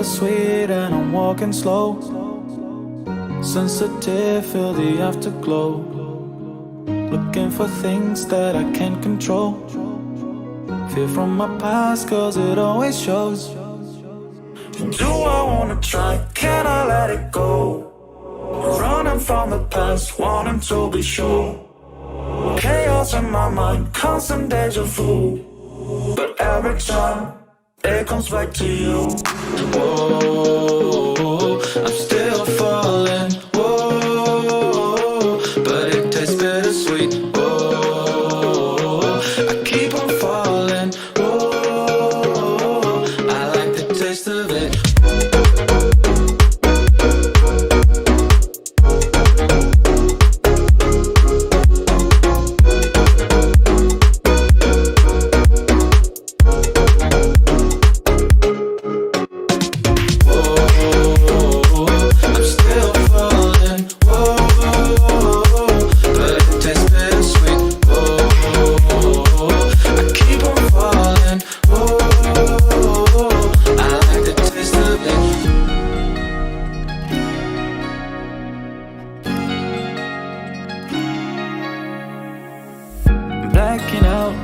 bittersweet and I'm walking slow. Sensitive, feel the afterglow. Looking for things that I can't control. Fear from my past cause it always shows. Do I wanna try? Can I let it go? Running from the past, wanting to be sure. Chaos in my mind, constant deja vu. But every time, it comes back to you. Whoa, I'm still falling. Whoa, but it tastes bittersweet. Whoa, I keep on falling. Whoa, I like the taste of it. Blacking out,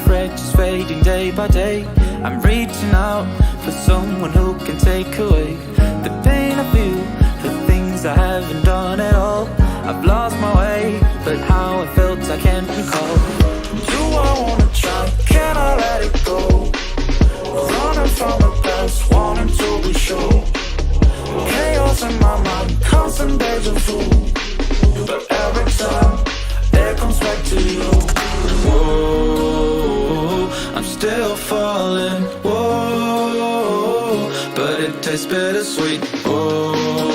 fret just fading day by day. I'm reaching out for someone who can take away the pain I feel, the things I haven't done at all. I've lost my way, but how I felt I can't recall. Do I wanna try? Can I let it go? Running from the past, wanting to be sure. Chaos in my mind, constant deja vu. But every time, it comes back to you. Whoa, I'm still falling. Whoa, but it tastes bittersweet. Whoa.